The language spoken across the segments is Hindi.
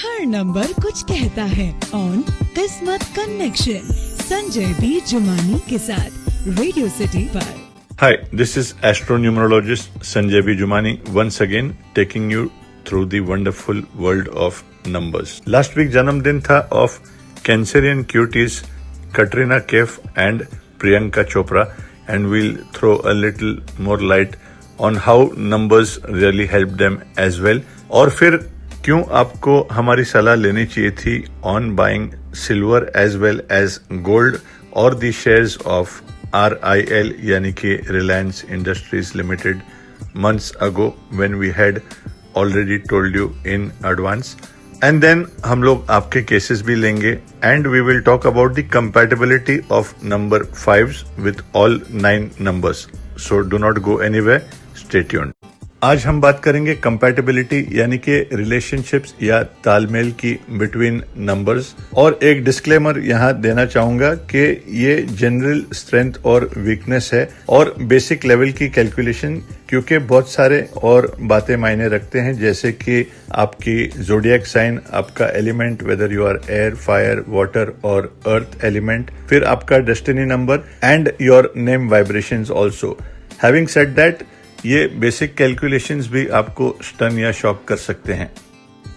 हर नंबर कुछ कहता है ऑन किस्मत कनेक्शन संजय बी जुमानी के साथ रेडियो सिटी पर। Hi, this is astronumerologist Sanjay B. Jumani once again taking you through the wonderful world of numbers. Last week जन्मदिन था of Cancerian cuties Katrina Kaif and Priyanka Chopra, and we'll throw a little more light on how numbers really help them as well. और फिर क्यों आपको हमारी सलाह लेनी चाहिए थी on buying silver as well as gold or the shares of RIL यानी कि Reliance Industries Limited months ago when we had already told you in advance. And then हम लोग आपके cases भी लेंगे and we will talk about the compatibility of number 5s with all 9 numbers. So do not go anywhere, stay tuned. आज हम बात करेंगे कंपैटिबिलिटी यानी कि रिलेशनशिप्स या तालमेल की बिटवीन नंबर्स। और एक डिस्क्लेमर यहाँ देना चाहूंगा कि ये जनरल स्ट्रेंथ और वीकनेस है और बेसिक लेवल की कैलकुलेशन, क्योंकि बहुत सारे और बातें मायने रखते हैं, जैसे कि आपकी ज़ोडिएक साइन, आपका element whether you are air, fire, water और अर्थ एलिमेंट, फिर आपका destiny number and your name vibrations also. Having said that, ये बेसिक कैलकुलेशंस भी आपको स्टन या शॉक कर सकते हैं।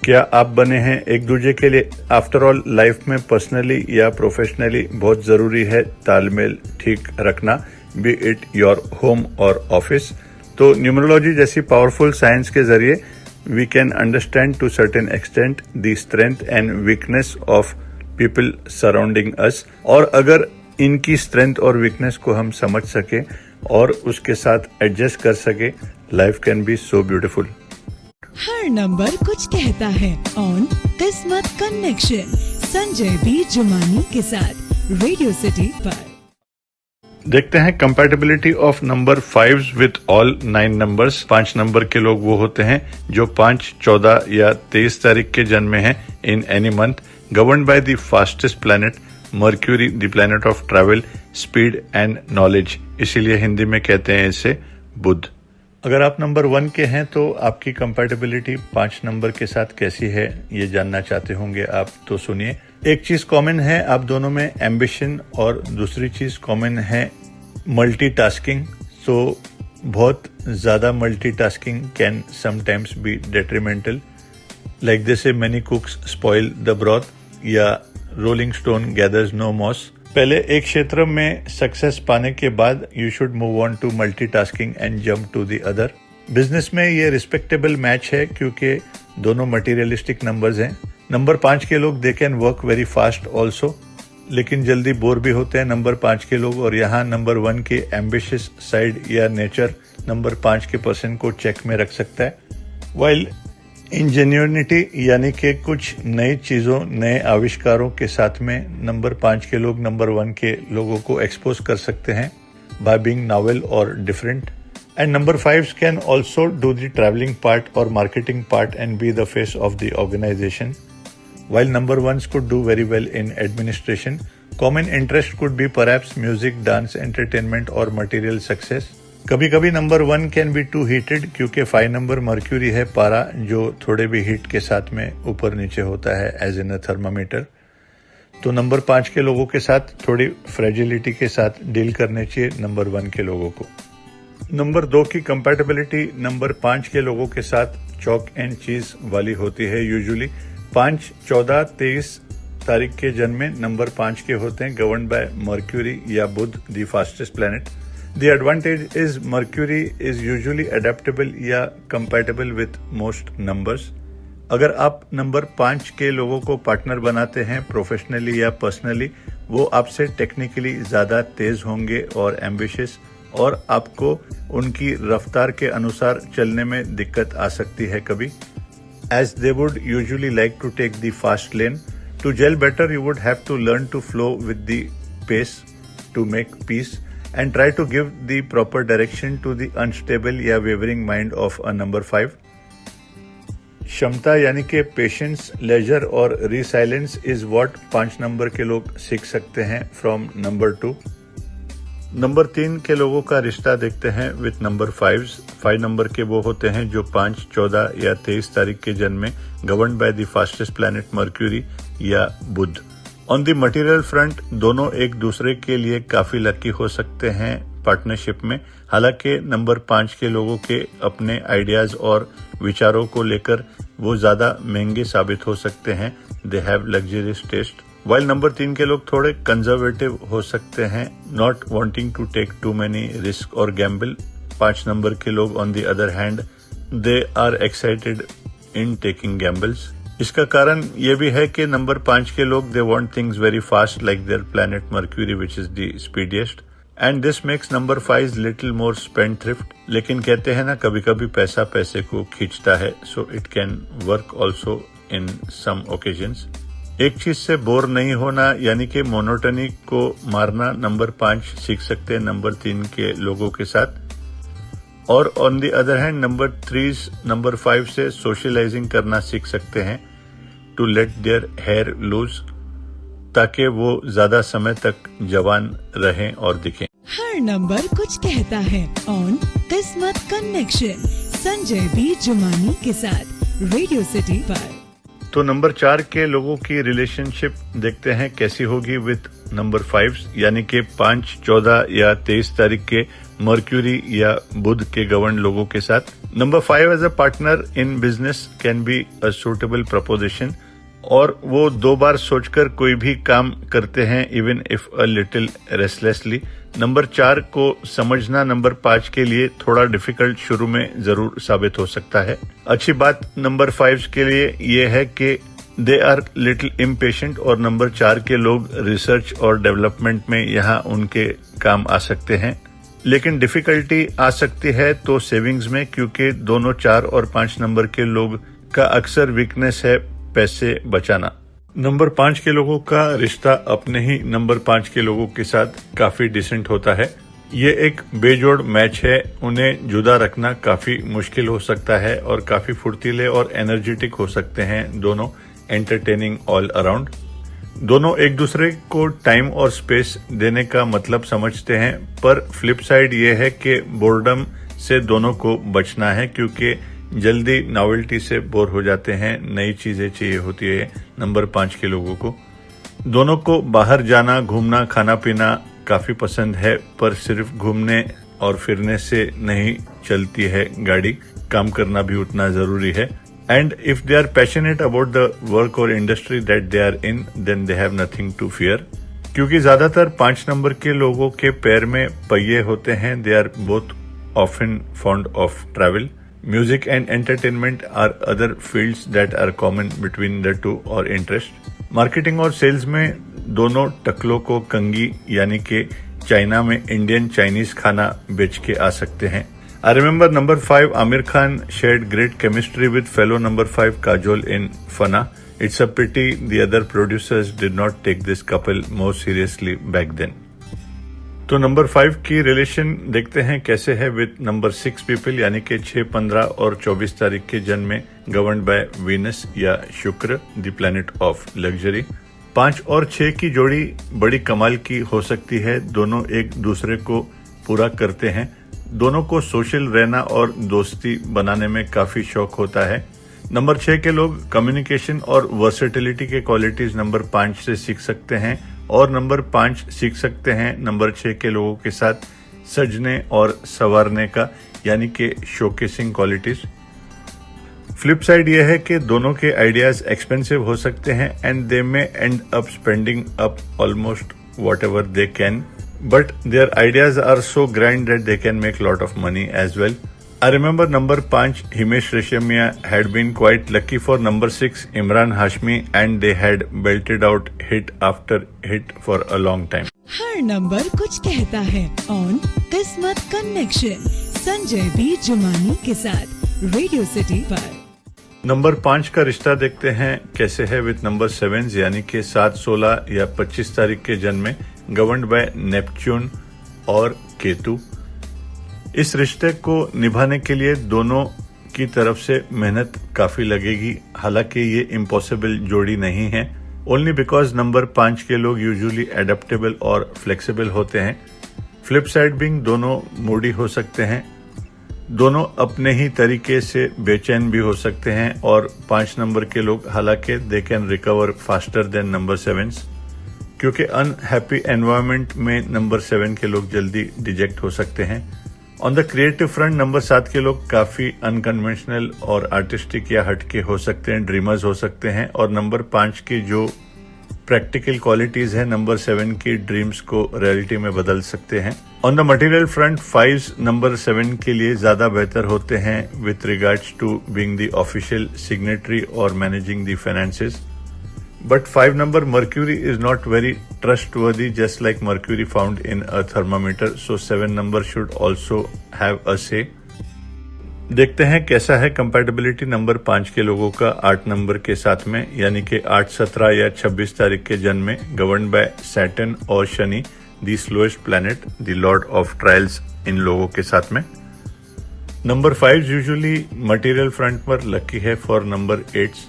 क्या आप बने हैं एक दूसरे के लिए? आफ्टर ऑल लाइफ में पर्सनली या प्रोफेशनली बहुत जरूरी है तालमेल ठीक रखना, बी इट योर होम और ऑफिस। तो न्यूमरोलॉजी जैसी पावरफुल साइंस के जरिए we can understand to certain extent the strength and weakness of people surrounding us. और अगर इनकी स्ट्रेंथ और वीकनेस को हम समझ सके और उसके साथ एडजस्ट कर सके, life can be so beautiful. Her number कुछ कहता है ऑन किस्मत कनेक्शन संजय बी जुमानी के साथ रेडियो सिटी पर। देखते हैं compatibility of number 5 with all 9 numbers. 5 number के लोग वो होते हैं जो 5, 14 या 23 तारीख के जन्मे हैं in any month, governed by the fastest planet mercury, the planet of travel, speed and knowledge, इसीलिए हिंदी में कहते हैं इसे बुध। अगर आप नंबर 1 के हैं तो आपकी कंपैटिबिलिटी 5 नंबर के साथ कैसी है ये जानना चाहते होंगे आप, तो सुनिए। एक चीज कॉमन है आप दोनों में, एम्बिशन, और दूसरी चीज कॉमन है मल्टीटास्किंग। सो बहुत ज्यादा multitasking can sometimes be detrimental, like they say many cooks spoil the broth या rolling stone gathers no moss. पहले एक क्षेत्र में सक्सेस पाने के बाद you should move on to multitasking and jump to the other. Business में ये रिस्पेक्टेबल मैच है क्योंकि दोनों मटेरियलिस्टिक नंबर्स हैं। नंबर 5 के लोग they can work very fast also, लेकिन जल्दी बोर भी होते हैं नंबर 5 के लोग। और यहाँ नंबर 1 के एम्बिशियस साइड या नेचर नंबर 5 के पर्सन को चेक में रख सकता है। वाइल इंजेन्यूनिटी यानी कि कुछ नई चीजों, नए आविष्कारों के साथ में नंबर 5 के लोग नंबर 1 के लोगों को एक्सपोज कर सकते हैं बाय बीइंग नॉवेल और different. And number 5 can also do the travelling part और marketing part and be the face of the organisation, while number 1s could do very well in administration. Common interest could be perhaps music, dance, entertainment or material success. कभी कभी number 1 can be too heated क्योंकि 5 नंबर मर्क्यूरी है, पारा, जो थोड़े भी हीट के साथ में ऊपर नीचे होता है एज इन अ थर्मामीटर। तो नंबर 5 के लोगों के साथ थोड़ी फ्रेजिलिटी के साथ डील करने चाहिए नंबर 1 के लोगों को। नंबर 2 की कंपैटिबिलिटी नंबर 5 के लोगों के साथ चॉक एंड चीज वाली होती है। यूजुअली 5, 14, 23 तारीख के जन्मे नंबर 5 के होते हैं, गवर्न्ड बाय मर्क्यूरी या Budh, the fastest planet. The advantage is Mercury is usually adaptable या compatible with most numbers. अगर आप नंबर 5 के लोगों को पार्टनर बनाते हैं प्रोफेशनली या पर्सनली, वो आपसे टेक्निकली ज़्यादा तेज होंगे और एम्बिशियस, और आपको उनकी रफ्तार के अनुसार चलने में दिक्कत आ सकती है कभी, as they would usually like to take the fast lane. To gel better, you would have to learn to flow with the pace to make peace. And try to give the proper direction to the unstable या wavering mind of a number 5. क्षमता यानी कि पेशेंस, लेजर और रिसाइलेंस इज व्हाट 5 नंबर के लोग सीख सकते हैं फ्रॉम नंबर 2। नंबर 3 के लोगों का रिश्ता देखते हैं विथ नंबर 5 नंबर के वो होते हैं जो 5, 14 या 23 तारीख के जन्म में, governed by the fastest planet mercury या बुध। ऑन द मटेरियल फ्रंट दोनों एक दूसरे के लिए काफी लकी हो सकते हैं पार्टनरशिप में। हालांकि नंबर 5 के लोगों के अपने आइडियाज और विचारों को लेकर वो ज्यादा महंगे साबित हो सकते हैं। They have luxurious taste. While number 3 के लोग थोड़े कंजर्वेटिव हो सकते हैं, not wanting to take too many risk और गैम्बल। 5 नंबर के लोग on the other hand they are excited in taking gambles. इसका कारण ये भी है कि नंबर 5 के लोग they want things very fast like their planet Mercury which is the speediest and this makes number 5 little more spend thrift. लेकिन कहते हैं ना, कभी कभी पैसा पैसे को खींचता है, so it can work also in some occasions. एक चीज से बोर नहीं होना यानी कि मोनोटनी को मारना नंबर 5 सीख सकते हैं नंबर 3 के लोगों के साथ। और on the other hand number 3 number 5 से सोशलाइजिंग करना सीख सकते हैं, to let their hair loose, ताकि वो ज्यादा समय तक जवान रहें और दिखें। हर नंबर कुछ कहता है ऑन किस्मत कनेक्शन संजय बी जुमानी के साथ रेडियो सिटी पर। तो नंबर 4 के लोगों की रिलेशनशिप देखते हैं कैसी होगी विथ नंबर 5 यानी कि 5, 14 या 23 तारीख के मर्क्यूरी या बुध के गवर्न लोगों के साथ। Number 5 as a partner in business can be a suitable proposition, और वो 2 बार सोचकर कोई भी काम करते हैं even if a little restlessly. Number 4 को समझना नंबर 5 के लिए थोड़ा डिफिकल्ट शुरू में जरूर साबित हो सकता है। अच्छी बात नंबर 5 के लिए ये है कि दे आर लिटिल इम्पेशेंट, और नंबर 4 के लोग रिसर्च और डेवलपमेंट में यहाँ उनके काम आ सकते हैं। लेकिन डिफिकल्टी आ सकती है तो सेविंग्स में, क्योंकि दोनों 4 और 5 नंबर के लोग का अक्सर वीकनेस है पैसे बचाना। नंबर 5 के लोगों का रिश्ता अपने ही नंबर 5 के लोगों के साथ काफी डिसेंट होता है। ये एक बेजोड़ मैच है, उन्हें जुदा रखना काफी मुश्किल हो सकता है और काफी फुर्तीले और एनर्जेटिक हो सकते हैं दोनों, एंटरटेनिंग ऑल अराउंड। दोनों एक दूसरे को टाइम और स्पेस देने का मतलब समझते हैं, पर फ्लिप साइड ये है कि बोर्डम से दोनों को बचना है, क्योंकि जल्दी नॉवेल्टी से बोर हो जाते हैं, नई चीजें चाहिए होती है नंबर 5 के लोगों को। दोनों को बाहर जाना, घूमना, खाना पीना काफी पसंद है, पर सिर्फ घूमने और फिरने से नहीं चलती है गाड़ी, काम करना भी उतना जरूरी है। And if they are passionate about the work और industry that they are in, then they have nothing to fear. क्योंकि ज्यादातर 5 नंबर के लोगों के पैर में पहिए होते हैं, they are both often fond of travel. Music and entertainment are other fields that are common between the two or interest. Marketing और सेल्स में दोनों टकलों को कंगी यानी कि चाइना में इंडियन चाइनीज खाना बेच के आ सकते हैं। I remember number 5 Aamir Khan shared great chemistry with fellow number 5 Kajol in Fana. It's a pity the other producers did not take this couple more seriously back then. तो नंबर 5 की रिलेशन देखते हैं कैसे है विद नंबर 6 पीपल यानी कि 6, 15 और 24 तारीख के जन्म में, गवर्न्ड बाय वीनस या शुक्र, द प्लैनेट ऑफ लग्जरी। 5 और 6 की जोड़ी बड़ी कमाल की हो सकती है, दोनों एक दूसरे को पूरा करते हैं। दोनों को सोशल रहना और दोस्ती बनाने में काफी शौक होता है। नंबर 6 के लोग कम्युनिकेशन और वर्सेटिलिटी के क्वालिटीज नंबर 5 से सीख सकते हैं, और नंबर 5 सीख सकते हैं नंबर 6 के लोगों के साथ सजने और संवारने का, यानी कि शोकेसिंग क्वालिटीज। फ्लिप साइड यह है कि दोनों के आइडियाज एक्सपेंसिव हो सकते हैं and they may end up spending up almost whatever they can, but their ideas are so grand that they can make lot of money as well. I remember number 5 Himesh Reshammiya had been quite lucky for number 6 Imran Hashmi, and they had belted out hit after hit for a long time. Her number कुछ कहता है ऑन किस्मत कनेक्शन संजय बी जुमानी के साथ रेडियो सिटी पर। नंबर 5 का रिश्ता देखते हैं कैसे है विद नंबर 7 यानी कि 7, 16 या 25 तारीख के जन्म में, गवर्न्ड बाय नेपच्यून और केतु। इस रिश्ते को निभाने के लिए दोनों की तरफ से मेहनत काफी लगेगी, हालांकि ये इम्पॉसिबल जोड़ी नहीं है, ओनली बिकॉज नंबर 5 के लोग यूजुअली एडेप्टेबल और फ्लेक्सिबल होते हैं। फ्लिप साइड बिंग दोनों मूडी हो सकते हैं, दोनों अपने ही तरीके से बेचैन भी हो सकते हैं और 5 नंबर के लोग हालांकि they can recover faster than number 7s, क्योंकि अनहैप्पी एनवायरनमेंट में नंबर 7 के लोग जल्दी डिजेक्ट हो सकते हैं। On the creative front number 7 के लोग काफी अनकन्वेंशनल और आर्टिस्टिक या हटके हो सकते हैं, ड्रीमर्स हो सकते हैं, और नंबर 5 की जो प्रैक्टिकल क्वालिटीज है नंबर 7 की ड्रीम्स को रियलिटी में बदल सकते हैं। On the material front 5 number 7 के लिए ज्यादा बेहतर होते हैं with regards to being the official signatory और managing the finances, but 5 number Mercury is not very trustworthy, just like Mercury found in a thermometer, so 7 number should also have a say. देखते हैं कैसा है कंपैटिबिलिटी नंबर 5 के लोगों का 8 नंबर के साथ में, यानी कि 8, 17 या 26 तारीख के जन्म में, गवर्न बाय सैटर्न और Shani, the slowest planet, the lord of trials, इन लोगों के साथ में। नंबर 5 यूजुअली मटेरियल फ्रंट पर लकी है फॉर नंबर 8s।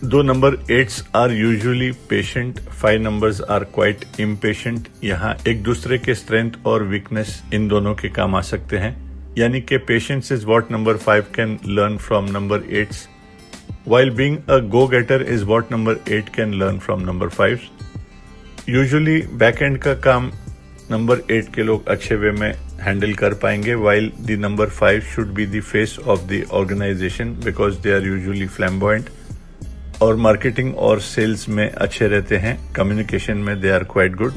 दो number 8s are usually patient, 5 numbers are quite impatient. यहाँ एक दूसरे के स्ट्रेंथ और वीकनेस इन दोनों के काम आ सकते हैं, यानी कि patience is what number 5 can learn from number 8s, while being a go-getter is what number 8 can learn from number 5s. Usually back and का काम नंबर 8 के लोग अच्छे वे में हैंडल कर पाएंगे, while the number 5 should be the face of the organization because they are usually flamboyant और मार्केटिंग और सेल्स में अच्छे रहते हैं, कम्युनिकेशन में they are quite good.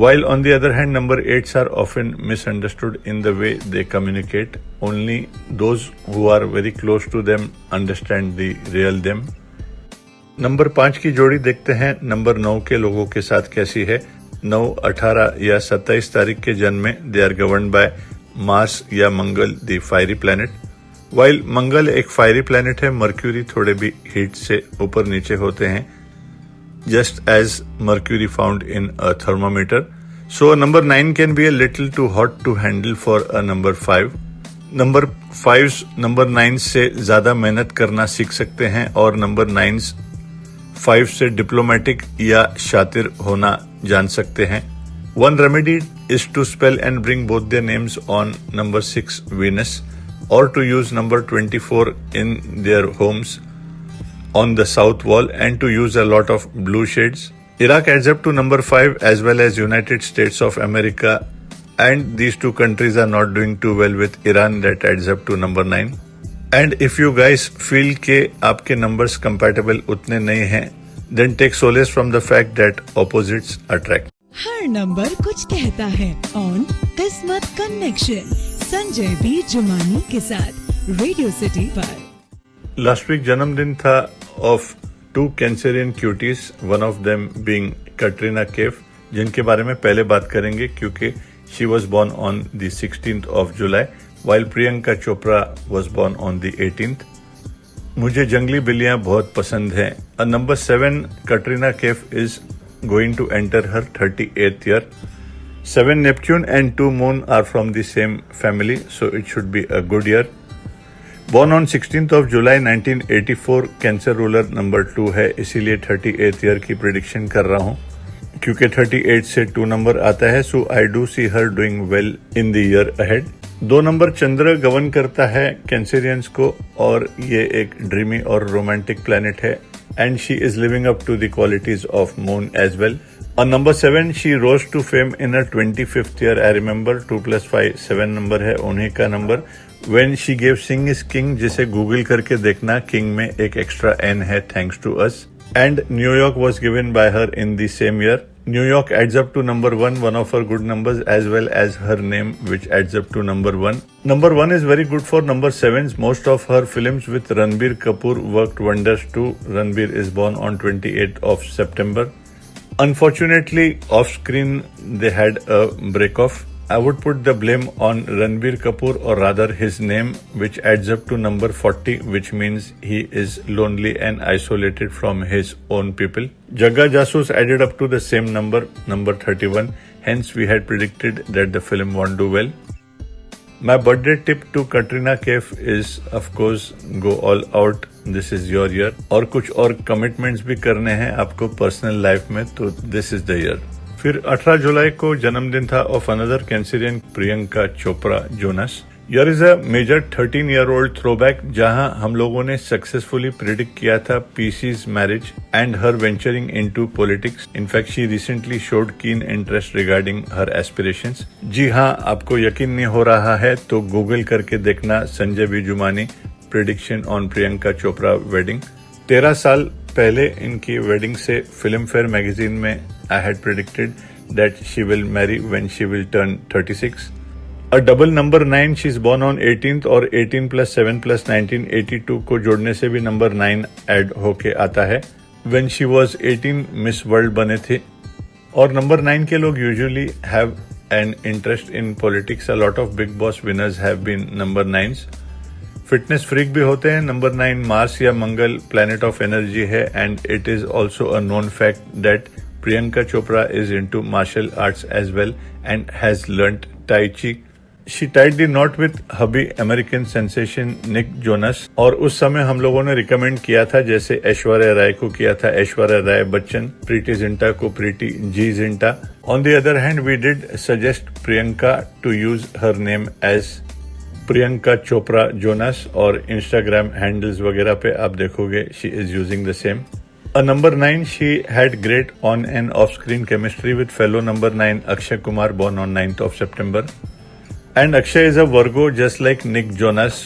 While on the other hand, number 8s are often misunderstood in the way they communicate. Only those who are very close to them understand the real them. Number 5 की जोड़ी देखते हैं नंबर 9 के लोगों के साथ कैसी है। 9, 18 या 27 तारीख के जन्म में they are govern by Mars या Mangal, the fiery planet. While Mangal एक फायरी प्लैनेट है, मर्क्यूरी थोड़े भी हीट से ऊपर नीचे होते हैं, just as Mercury found in a thermometer. So number 9 can be a little too hot to handle for a number 5. Number 5s number 9 से ज्यादा मेहनत करना सीख सकते हैं और number 9s 5 से डिप्लोमेटिक या शातिर होना जान सकते हैं। One remedy is to spell and bring both their names on number 6 Venus, or to use number 24 in their homes on the south wall, and to use a lot of blue shades. Iraq adds up to number 5 as well as United States of America, and these two countries are not doing too well with Iran, that adds up to number 9. And if you guys feel के आपके numbers compatible उतने नहीं हैं, then take solace from the fact that opposites attract. Her number कुछ कहता है ऑन किस्मत कनेक्शन संजय बी जुमानी के साथ रेडियो सिटी पर। लास्ट वीक जन्मदिन था of 2 Cancerian cuties, one of them being Katrina Kaif, जिनके बारे में पहले बात करेंगे क्योंकि she was born on the 16th of July, while Priyanka Chopra was born on the 18th। मुझे जंगली बिल्लियां बहुत पसंद हैं। Number 7 Katrina Kaif is going to enter her 38th year. 7 Neptune and 2 Moon are from the same family, so it should be a good year. Born on 16th of July 1984, cancer ruler number 2 है, इसीलिए 38th ईयर की प्रिडिक्शन कर रहा हूँ क्योंकि 38 से 2 नंबर आता है, so I do see her doing well in the year ahead. 2 number Chandra govern करता है कैंसरियंस को और ये एक ड्रीमी और रोमांटिक प्लैनेट है, and she is living up to the qualities of Moon as well. On number 7, she rose to fame in her 25th year. I remember 2 + 5 7 number है उन्हीं का number. When she gave Sing is King, जिसे गूगल करके देखना, King में एक एक्स्ट्रा N है, thanks to us. And New York was given by her in the same year. New York adds up to number 1, one of her good numbers, as well as her name, which adds up to number 1. Number 1 is very good for number 7s. Most of her films with Ranbir Kapoor worked wonders too. Ranbir is born on 28th of September. Unfortunately, off screen they had a break-off. I would put the blame on Ranbir Kapoor, or rather his name, which adds up to number 40, which means he is lonely and isolated from his own people. Jagga Jasoos added up to the same number, number 31. Hence, we had predicted that the film won't do well. My birthday tip to Katrina Kaif is, of course, go all out. This is your year. और कुछ और commitments भी करने हैं आपको पर्सनल लाइफ में, तो this is the year. फिर 18 जुलाई को जन्मदिन था of another Cancerian Priyanka Chopra Jonas. Here is a major 13-year-old throwback जहां हम लोगों ने सक्सेसफुली प्रिडिक्ट किया था PC's marriage and her venturing into politics. In fact, she recently showed keen interest regarding her aspirations. जी हाँ, आपको यकीन नहीं हो रहा है तो गूगल करके देखना Sanjay B Jumani prediction on Priyanka Chopra wedding. 13 साल पहले इनकी वेडिंग से फिल्म फेयर मैगजीन में I had predicted that she will marry when she will turn 36. A double number 9, she is born on 18th और 18 plus 7 plus 1982 को जोड़ने से भी नंबर 9 ऐड होके आता है। When she was 18 Miss World बने थे और नंबर 9 के लोग usually have an interest in politics. A lot of Bigg Boss winners have been number 9s। Fitness freak भी होते हैं। नंबर 9 मार्स या मंगल प्लैनेट ऑफ एनर्जी है and it is also a known fact that Priyanka Chopra is into martial arts as well and has learned tai chi. She tied the knot with hubby American sensation Nick Jonas और उस समय हम लोगों ने रिकमेंड किया था जैसे ऐश्वर्या राय को किया था ऐश्वर्या राय बच्चन, प्रीति जिंटा को Preeti ji Zinta. On the other hand, we did suggest Priyanka to use her name as Priyanka Chopra Jonas और Instagram handles वगैरह पे आप देखोगे she is using the same. A number 9, she had great on and off-screen chemistry with fellow number 9 Akshay Kumar born on 9th of September. And Akshay is a Virgo just like Nick Jonas.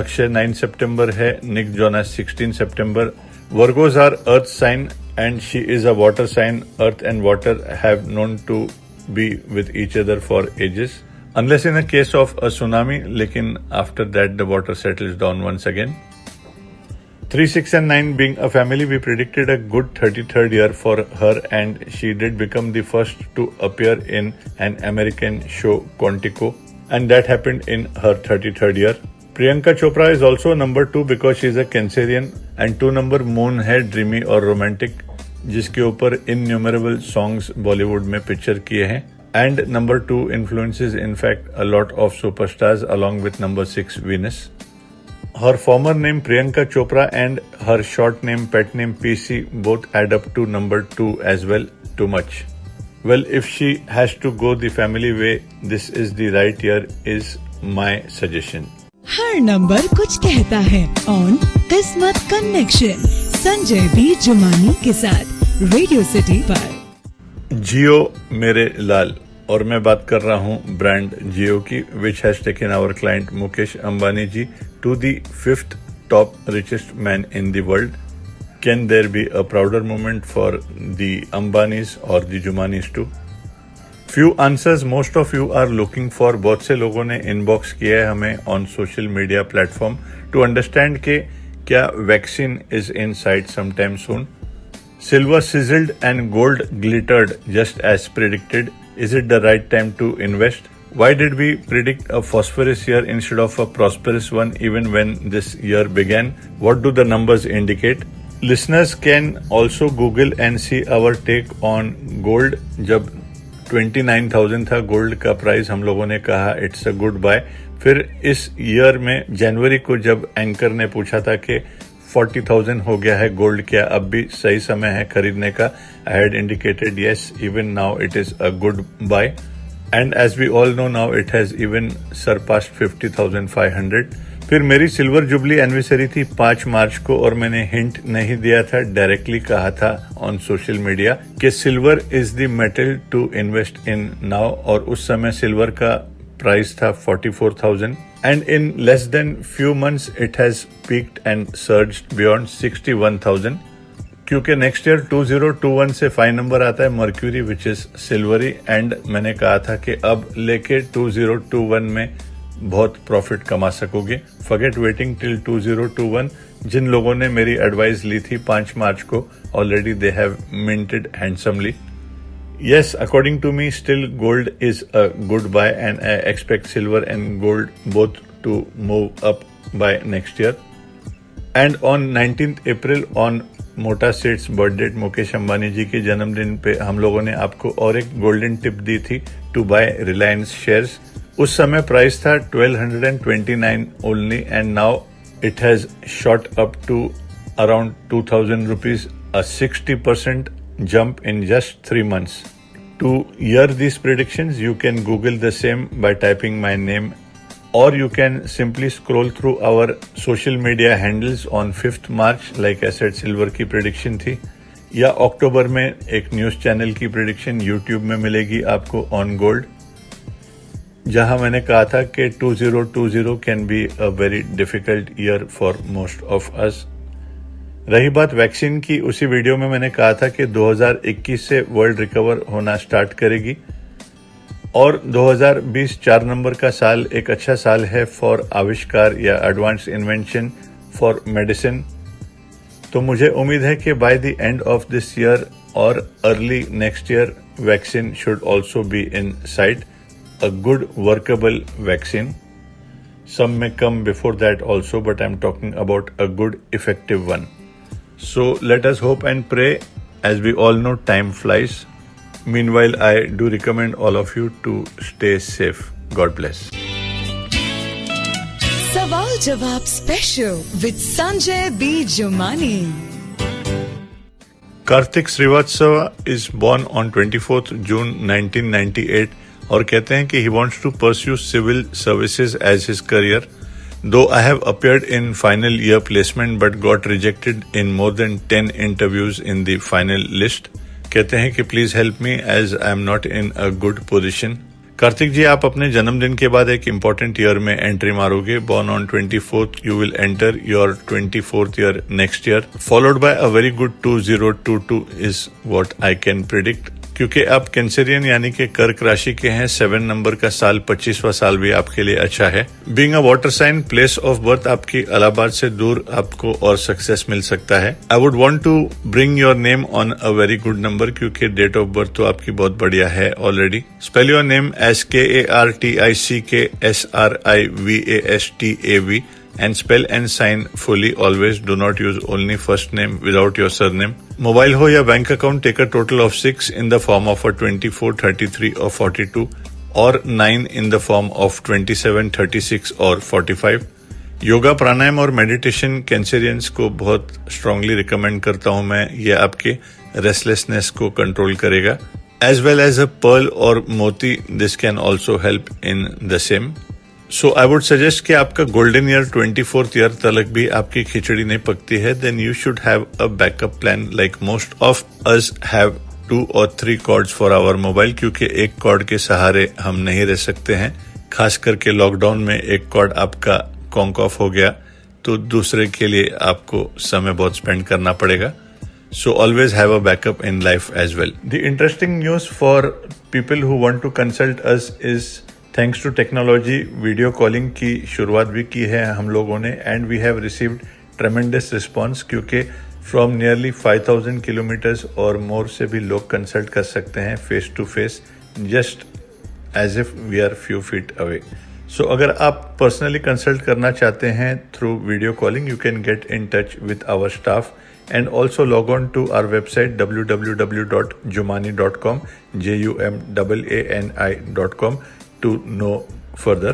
Akshay 9 September है, Nick Jonas 16 September. Virgos are earth sign and she is a water sign. Earth and water have known to be with each other for ages. Unless in a case of a tsunami, लेकिन after that the water settles down once again. 3, 6 and 9 being a family, we predicted a good 33rd year for her and she did become the first to appear in an American show Quantico. And that happened in her 33rd year. Priyanka Chopra is also number 2 because she is a Cancerian and 2 number moon है dreamy और romantic जिसके ऊपर innumerable songs Bollywood में पिक्चर किए हैं and number 2 influences in fact a lot of superstars along with number 6 Venus. Her former name Priyanka Chopra and her short name pet name PC both add up to number 2 as well, too much. Well, if she has to go the family way, this is the right year is my suggestion. Her number कुछ कहता है ऑन किस्मत कनेक्शन संजय बी जुमानी के साथ रेडियो सिटी पर। जियो मेरे लाल और मैं बात कर रहा हूँ ब्रांड जियो की which has taken our client Mukesh Ambani ji to the 5th top richest man in the world. Can there be a prouder moment for the Ambanis or the Jumanis too? Few answers most of you are looking for. बहुत से लोगों ने इनबॉक्स किया है हमें on social media platform to understand के क्या vaccine is in sight sometime soon. Silver sizzled and gold glittered just as predicted. Is it the right time to invest? Why did we predict a phosphorus year instead of a prosperous one even when this year began? What do the numbers indicate? Listeners can also Google and see our take on gold. जब 29,000 था गोल्ड का प्राइस हम लोगों ने कहा इट्स अ गुड बाय। फिर इस ईयर में जनवरी को जब एंकर ने पूछा था कि 40,000 हो गया है गोल्ड, क्या अब भी सही समय है खरीदने का? I had indicated yes, even now it is a good buy. And as we all know now it has even surpassed 50,500. फिर मेरी सिल्वर जुबली एनिवर्सरी थी 5 मार्च को और मैंने हिंट नहीं दिया था, डायरेक्टली कहा था ऑन सोशल मीडिया कि silver is the metal to invest in now और उस समय सिल्वर का प्राइस था 44,000 and in less than few months it has peaked and surged beyond 61,000 क्योंकि नेक्स्ट ईयर 2021 से 5 नंबर आता है mercury which is silvery and मैंने कहा था कि अब लेके 2021 में बहुत प्रॉफिट कमा सकोगे। Forget waiting till 2021। जिन लोगों ने मेरी एडवाइस ली थी 5 मार्च को already they have minted handsomely. Yes, according to me still gold is a good buy and I expect silver and gold both to move up by next year. And on 19th April on मोटा सेट्स बर्थडे मुकेश अंबानी जी के जन्मदिन पे हम लोगों ने आपको और एक गोल्डन टिप दी थी टू बाय रिलायंस शेयर्स। उस समय प्राइस था 1229 only and now it has shot up to around 2,000 rupees, a 60% jump in just 3 months. To hear these predictions, you can Google the same by typing my name, or you can simply scroll through our social media handles on 5th March, like I said, silver की prediction थी, या अक्टूबर में एक न्यूज चैनल की prediction YouTube में मिलेगी आपको ऑन गोल्ड, जहां मैंने कहा था कि 2020 can be a very difficult year for most of अस। रही बात वैक्सीन की, उसी वीडियो में मैंने कहा था कि 2021 से वर्ल्ड रिकवर होना स्टार्ट करेगी और 2020 4 नंबर का साल एक अच्छा साल है फॉर आविष्कार या एडवांस इन्वेंशन फॉर मेडिसिन। तो मुझे उम्मीद है कि by the end of this year और early next year vaccine should also be in sight, a good workable vaccine. Some may come before that also, but I'm talking about a good effective one. So let us hope and pray. As we all know, time flies. Meanwhile, I do recommend all of you to stay safe. God bless. सवाल जवाब special with Sanjay B. Jumani. Karthik Srivastava is born on 24th June 1998 और कहते हैं कि he wants to pursue civil services as his career. Though I have appeared in final year placement but got rejected in more than 10 interviews in the final list. कहते हैं कि please help me as I am not in a good position. Kartik जी, आप अपने जन्मदिन के बाद एक इम्पोर्टेंट ईयर में एंट्री मारोगे. Born on 24th, you will enter your 24th year next year, followed by a very good 2022 is what I can predict. क्योंकि आप कैंसरियन यानी कि कर्क राशि के हैं, 7 नंबर का साल 25वां साल भी आपके लिए अच्छा है. Being a water sign, place of birth आपकी इलाहाबाद से दूर आपको और सक्सेस मिल सकता है. I would want to bring your name on a very good number क्योंकि डेट ऑफ बर्थ तो आपकी बहुत बढ़िया है already. Spell your name as KARTICKSRIVASTAV and spell and sign fully. Always do not use only first name without your surname. Mobile हो या bank account, take a total of 6 in the form of a 24, 33 or 42 or 9 in the form of 27, 36 or 45. Yoga, प्राणायाम और मेडिटेशन कैंसरियंस को बहुत स्ट्रांगली रिकमेंड करता हूं मैं. ये आपके रेस्टलेसनेस को कंट्रोल करेगा. As well as a pearl or मोती, this can also help in the same. So I would suggest कि आपका गोल्डन ईयर 24th ईयर तलक भी आपकी खिचड़ी नहीं पकती है, then you should have a backup plan like most of us have 2 or 3 cords for our mobile, क्योंकि एक कॉर्ड के सहारे हम नहीं रह सकते हैं. खास करके लॉकडाउन में एक कॉर्ड आपका कॉन्क ऑफ हो गया तो दूसरे के लिए आपको समय बहुत स्पेंड करना पड़ेगा. So always have a backup in life as well. The interesting news for people who want to consult us is thanks to technology video calling की शुरुआत भी की है हम लोगों ने, and we have received tremendous response क्योंकि फ्रॉम नियरली 5000 किलोमीटर्स और मोर से भी लोग कंसल्ट कर सकते हैं face to face, just as if we are few feet away. So अगर आप पर्सनली कंसल्ट करना चाहते हैं through video calling, you can get in touch with our staff and also log on to our website www.jumani.com JUMAANI.com to know further.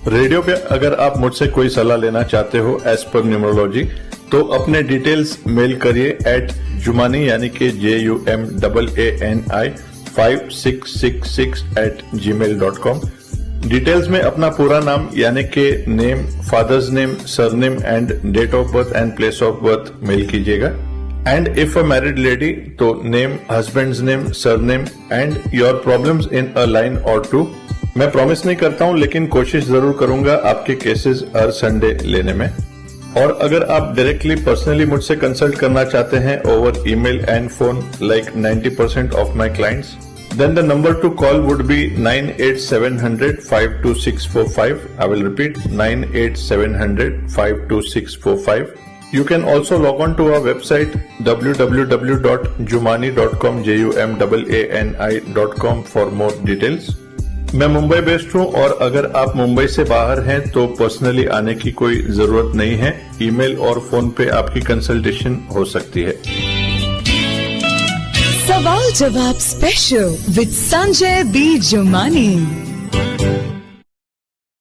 Radio पे अगर आप मुझसे कोई सलाह लेना चाहते हो एज पर न्यूमरोलॉजी, तो अपने डिटेल्स मेल करिए एट जुमानी यानी कि JUMAANI 5666 डिटेल्स में अपना पूरा नाम यानी कि name, father's name, surname and date of birth and place of birth mail कीजिएगा. And if a married lady तो name, husband's name, surname and your problems in a line or 2. मैं प्रॉमिस नहीं करता हूं लेकिन कोशिश जरूर करूंगा आपके केसेस हर संडे लेने में. और अगर आप डायरेक्टली पर्सनली मुझसे कंसल्ट करना चाहते हैं over email and phone like 90% of my clients, then the number to call would be 98700 52645. I will repeat 98700 52645. You can also log on to our website www.jumani.com JUMAANI.com for more details. मैं मुंबई बेस्ड हूँ और अगर आप मुंबई से बाहर हैं तो पर्सनली आने की कोई जरूरत नहीं है. ईमेल और फोन पे आपकी कंसल्टेशन हो सकती है. सवाल जवाब special with Sanjay B Jumani.